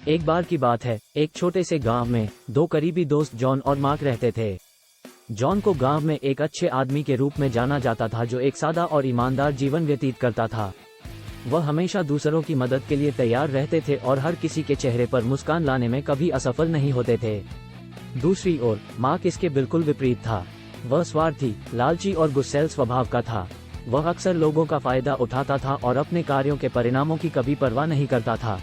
एक बार की बात है, एक छोटे से गांव में दो करीबी दोस्त जॉन और मार्क रहते थे। जॉन को गांव में एक अच्छे आदमी के रूप में जाना जाता था, जो एक सादा और ईमानदार जीवन व्यतीत करता था। वह हमेशा दूसरों की मदद के लिए तैयार रहते थे और हर किसी के चेहरे पर मुस्कान लाने में कभी असफल नहीं होते थे। दूसरी ओर मार्क इसके बिल्कुल विपरीत था। वह स्वार्थी, लालची और गुस्सैल स्वभाव का था। वह अक्सर लोगों का फायदा उठाता था और अपने कार्यों के परिणामों की कभी परवाह नहीं करता था।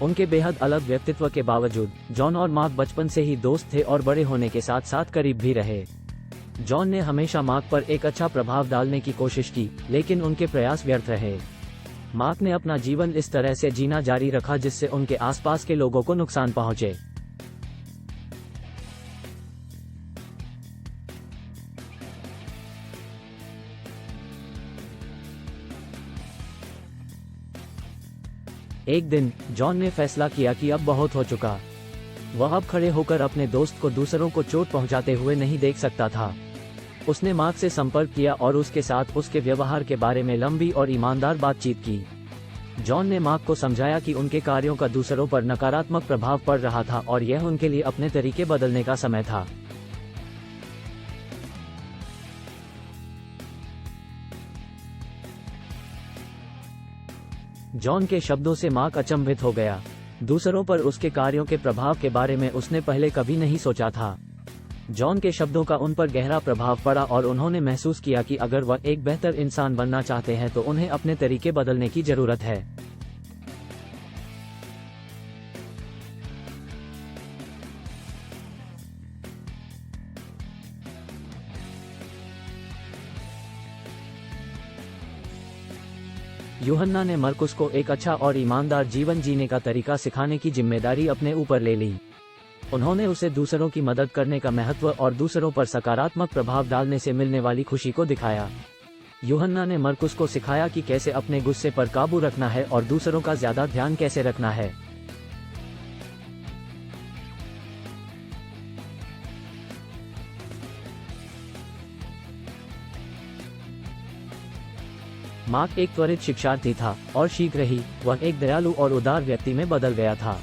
उनके बेहद अलग व्यक्तित्व के बावजूद जॉन और मार्क बचपन से ही दोस्त थे और बड़े होने के साथ साथ करीब भी रहे। जॉन ने हमेशा मार्क पर एक अच्छा प्रभाव डालने की कोशिश की, लेकिन उनके प्रयास व्यर्थ रहे। मार्क ने अपना जीवन इस तरह से जीना जारी रखा जिससे उनके आसपास के लोगों को नुकसान पहुंचे। एक दिन जॉन ने फैसला किया कि अब बहुत हो चुका। वह अब खड़े होकर अपने दोस्त को दूसरों को चोट पहुंचाते हुए नहीं देख सकता था। उसने मार्क से संपर्क किया और उसके साथ उसके व्यवहार के बारे में लंबी और ईमानदार बातचीत की। जॉन ने मार्क को समझाया कि उनके कार्यों का दूसरों पर नकारात्मक प्रभाव पड़ रहा था और यह उनके लिए अपने तरीके बदलने का समय था। जॉन के शब्दों से मार्क अचंभित हो गया। दूसरों पर उसके कार्यों के प्रभाव के बारे में उसने पहले कभी नहीं सोचा था। जॉन के शब्दों का उन पर गहरा प्रभाव पड़ा और उन्होंने महसूस किया कि अगर वह एक बेहतर इंसान बनना चाहते हैं तो उन्हें अपने तरीके बदलने की जरूरत है। यूहन्ना ने मरकुस को एक अच्छा और ईमानदार जीवन जीने का तरीका सिखाने की जिम्मेदारी अपने ऊपर ले ली। उन्होंने उसे दूसरों की मदद करने का महत्व और दूसरों पर सकारात्मक प्रभाव डालने से मिलने वाली खुशी को दिखाया। यूहन्ना ने मरकुस को सिखाया कि कैसे अपने गुस्से पर काबू रखना है और दूसरों का ज्यादा ध्यान कैसे रखना है। मार्क एक त्वरित शिक्षार्थी था और शीघ्र ही वह एक दयालु और उदार व्यक्ति में बदल गया था।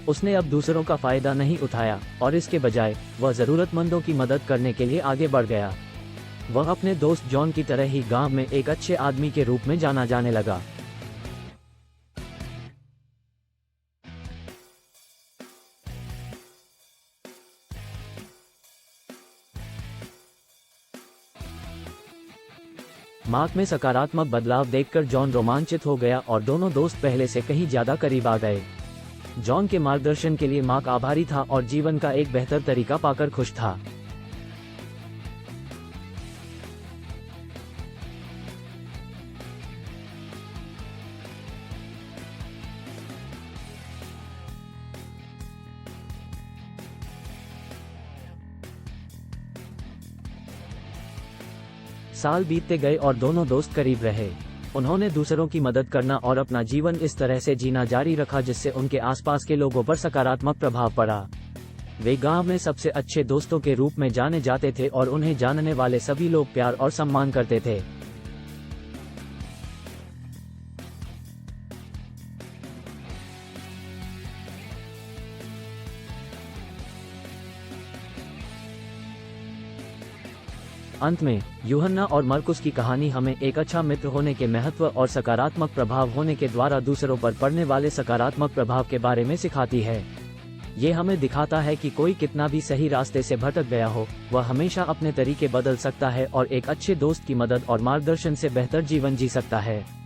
उसने अब दूसरों का फायदा नहीं उठाया और इसके बजाय वह जरूरतमंदों की मदद करने के लिए आगे बढ़ गया। वह अपने दोस्त जॉन की तरह ही गांव में एक अच्छे आदमी के रूप में जाना जाने लगा। मार्क में सकारात्मक बदलाव देखकर जॉन रोमांचित हो गया और दोनों दोस्त पहले से कहीं ज्यादा करीब आ गए। जॉन के मार्गदर्शन के लिए मार्क आभारी था और जीवन का एक बेहतर तरीका पाकर खुश था। साल बीतते गए और दोनों दोस्त करीब रहे। उन्होंने दूसरों की मदद करना और अपना जीवन इस तरह से जीना जारी रखा जिससे उनके आसपास के लोगों पर सकारात्मक प्रभाव पड़ा। वे गांव में सबसे अच्छे दोस्तों के रूप में जाने जाते थे और उन्हें जानने वाले सभी लोग प्यार और सम्मान करते थे। अंत में यूहन्ना और मरकुस की कहानी हमें एक अच्छा मित्र होने के महत्व और सकारात्मक प्रभाव होने के द्वारा दूसरों पर पड़ने वाले सकारात्मक प्रभाव के बारे में सिखाती है। ये हमें दिखाता है कि कोई कितना भी सही रास्ते से भटक गया हो, वह हमेशा अपने तरीके बदल सकता है और एक अच्छे दोस्त की मदद और मार्गदर्शन से बेहतर जीवन जी सकता है।